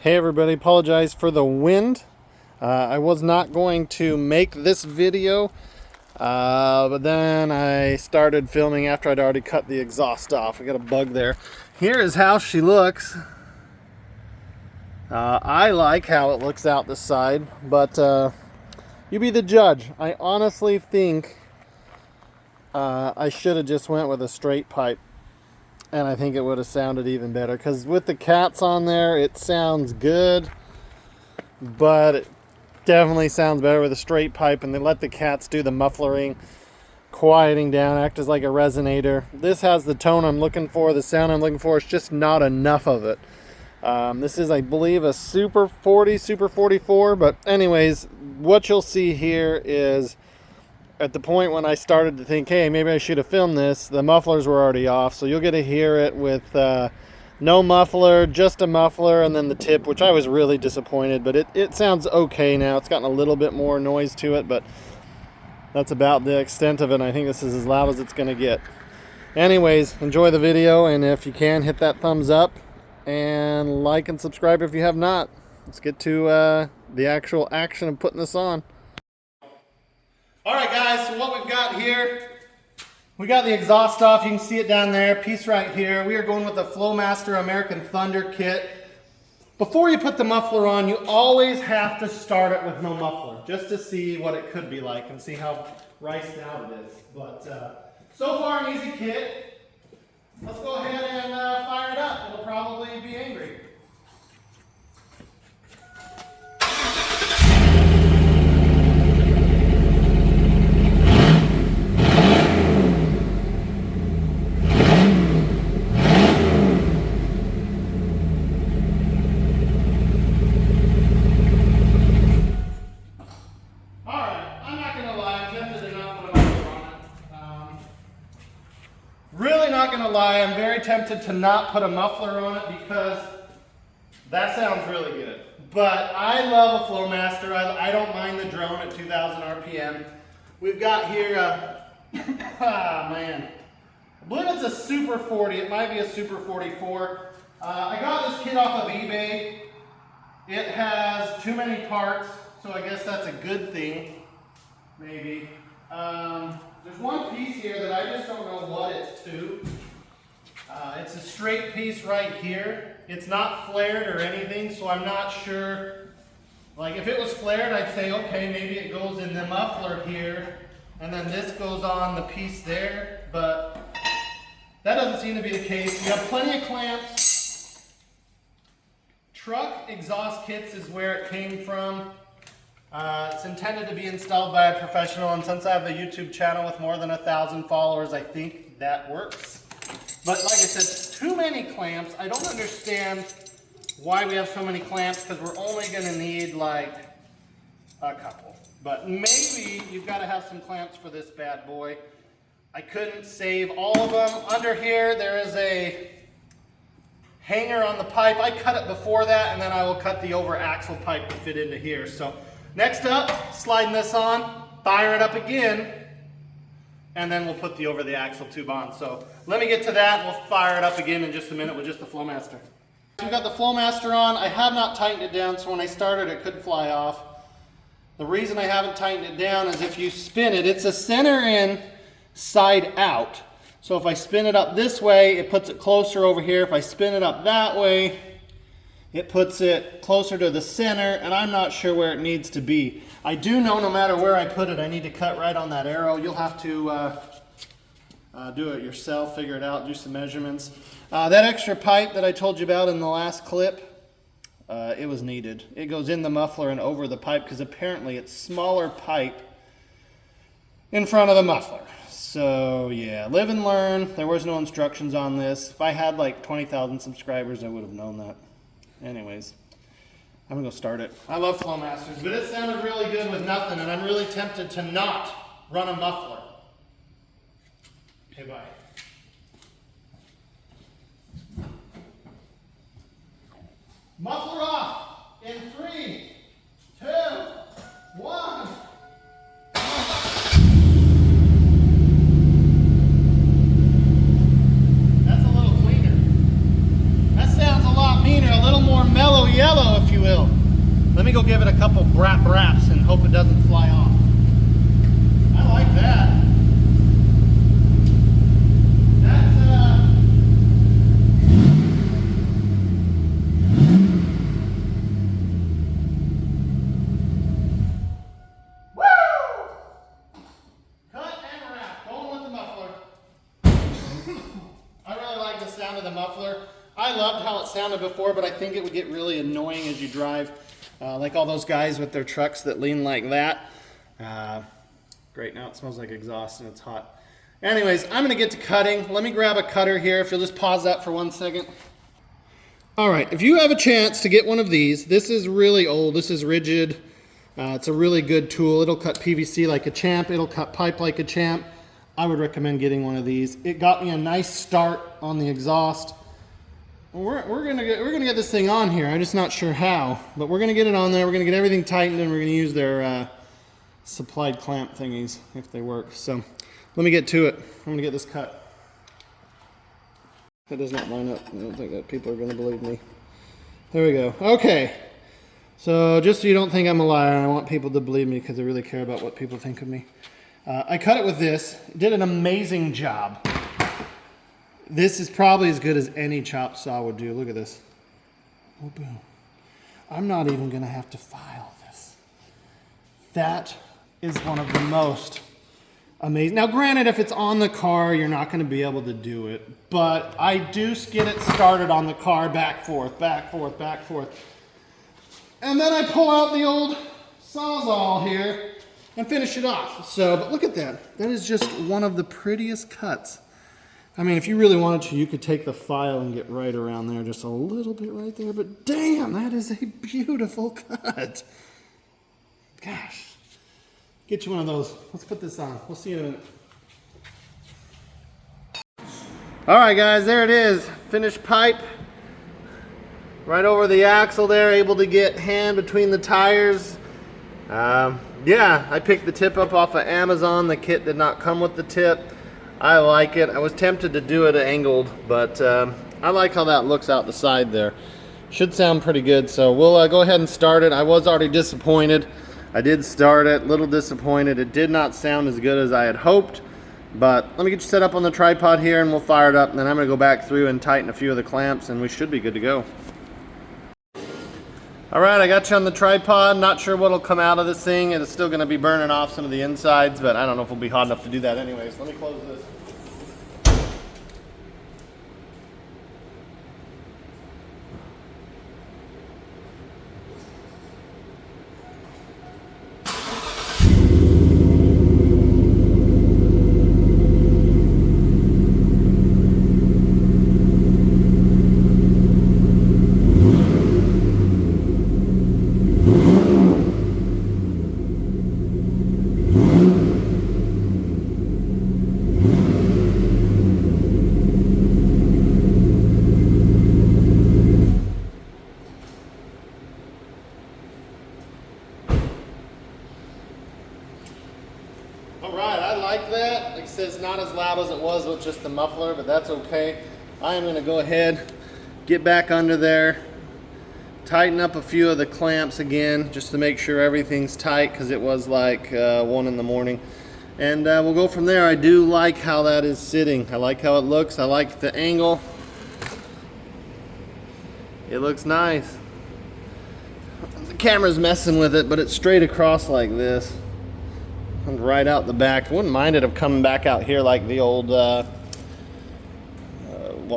Hey everybody, apologize for the wind. I was not going to make this video, but then I started filming after I'd already cut the exhaust off. I got a bug there. Here is how she looks. I like how it looks out this side, but you be the judge. I honestly think I should have just went with a straight pipe. And I think it would have sounded even better, because with the cats on there, it sounds good, but it definitely sounds better with a straight pipe, and they let the cats do the mufflering, quieting down, act as like a resonator. This has the tone I'm looking for, the sound I'm looking for. It's just not enough of it. This is, I believe, a Super 40, Super 44, but anyways, what you'll see here is at the point when I started to think, hey, maybe I should have filmed this, the mufflers were already off, so you'll get to hear it with no muffler, just a muffler, and then the tip, which I was really disappointed, but it sounds okay now. It's gotten a little bit more noise to it, but that's about the extent of it. I think this is as loud as it's going to get. Anyways, enjoy the video, and if you can, hit that thumbs up, and like and subscribe if you have not. Let's get to the actual action of putting this on. Alright guys, so what we've got here, we got the exhaust off. You can see it down there, piece right here. We are going with the Flowmaster American Thunder kit. Before you put the muffler on, you always have to start it with no muffler, just to see what it could be like and see how riced out it is. But so far an easy kit. Let's go ahead and fire it up. It'll probably be angry. Really not going to lie, I'm very tempted to not put a muffler on it because that sounds really good. But I love a Flowmaster. I don't mind the drone at 2,000 RPM. We've got here man. I believe it's a Super 40. It might be a Super 44. I got this kit off of eBay. It has too many parts, so I guess that's a good thing, maybe. There's one piece here that I just don't know what it's to. It's a straight piece right here. It's not flared or anything, so I'm not sure. Like if it was flared, I'd say, okay, maybe it goes in the muffler here, and then this goes on the piece there, but that doesn't seem to be the case. You have plenty of clamps. Truck exhaust kits is where it came from. It's intended to be installed by a professional, and since I have a YouTube channel with more than 1,000 followers, I think that works. But like I said, too many clamps. I don't understand why we have so many clamps, because we're only going to need like a couple. But maybe you've got to have some clamps for this bad boy. I couldn't save all of them. Under here, there is a hanger on the pipe. I cut it before that, and then I will cut the over axle pipe to fit into here. So next up, sliding this on, fire it up again, and then we'll put the over the axle tube on. So let me get to that. We'll fire it up again in just a minute with just the Flowmaster. We've got the Flowmaster on. I have not tightened it down, so when I started it could fly off. The reason I haven't tightened it down is if you spin it, it's a center in, side out. So if I spin it up this way, it puts it closer over here. If I spin it up that way, it puts it closer to the center, and I'm not sure where it needs to be. I do know no matter where I put it, I need to cut right on that arrow. You'll have to do it yourself, figure it out, do some measurements. That extra pipe that I told you about in the last clip, it was needed. It goes in the muffler and over the pipe, because apparently it's smaller pipe in front of the muffler. So yeah, live and learn. There was no instructions on this. If I had like 20,000 subscribers, I would have known that. Anyways, I'm gonna go start it. I love Flowmasters, but it sounded really good with nothing, and I'm really tempted to not run a muffler. Okay, bye. Muffler off in 3, 2, 1. That's a little cleaner. That sounds a lot meaner, a little more mellow yellow go give it a couple braps and hope it doesn't fly off. I like that. Sound of the muffler. I loved how it sounded before, but I think it would get really annoying as you drive, like all those guys with their trucks that lean like that. Great, now it smells like exhaust and it's hot. Anyways, I'm gonna get to cutting. Let me grab a cutter here, if you'll just pause that for 1 second. All right, if you have a chance to get one of these, this is really old, this is rigid. It's a really good tool. It'll cut PVC like a champ, it'll cut pipe like a champ. I would recommend getting one of these. It got me a nice start on the exhaust. We're gonna get this thing on here. I'm just not sure how, but we're gonna get it on there. We're gonna get everything tightened, and we're gonna use their supplied clamp thingies if they work. So let me get to it. I'm gonna get this cut. That does not line up. I don't think that people are gonna believe me. There we go. Okay. So just so you don't think I'm a liar, I want people to believe me because I really care about what people think of me. I cut it with this. It did an amazing job. This is probably as good as any chop saw would do. Look at this. Oh, boom. I'm not even going to have to file this. That is one of the most amazing. Now, granted, if it's on the car, you're not going to be able to do it. But I do get it started on the car, back, forth, back, forth, back, forth. And then I pull out the old Sawzall here and finish it off. So, but look at that. That is just one of the prettiest cuts. I mean, if you really wanted to, you could take the file and get right around there, just a little bit right there, but damn, that is a beautiful cut. Gosh. Get you one of those. Let's put this on. We'll see you in a minute. All right, guys, there it is. Finished pipe. Right over the axle there, able to get hand between the tires. Yeah, I picked the tip up off of Amazon. The kit did not come with the tip. I like it. I was tempted to do it angled, but I like how that looks out the side there. Should sound pretty good, so we'll go ahead and start it. I was already disappointed. I did start it, a little disappointed. It did not sound as good as I had hoped, but let me get you set up on the tripod here and we'll fire it up, and then I'm gonna go back through and tighten a few of the clamps and we should be good to go. All right, I got you on the tripod. Not sure what'll come out of this thing. It's still gonna be burning off some of the insides, but I don't know if we'll be hot enough to do that anyways. Let me close this. Like I said, it's not as loud as it was with just the muffler, but that's okay. I am going to go ahead, get back under there, tighten up a few of the clamps again, just to make sure everything's tight, because it was like 1 in the morning. And we'll go from there. I do like how that is sitting. I like how it looks. I like the angle. It looks nice. The camera's messing with it, but it's straight across like this. And right out the back. Wouldn't mind it of coming back out here like the old, what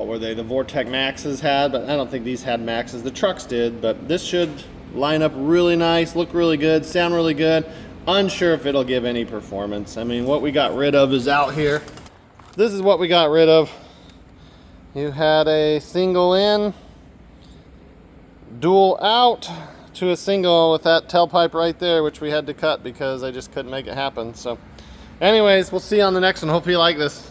were they, the Vortec Maxes had, but I don't think these had Maxes. The trucks did, but this should line up really nice, look really good, sound really good. Unsure if it'll give any performance. I mean, what we got rid of is out here. This is what we got rid of. You had a single in, dual out, to a single with that tailpipe right there, which we had to cut because I just couldn't make it happen. So anyways, we'll see you on the next one. Hope you like this.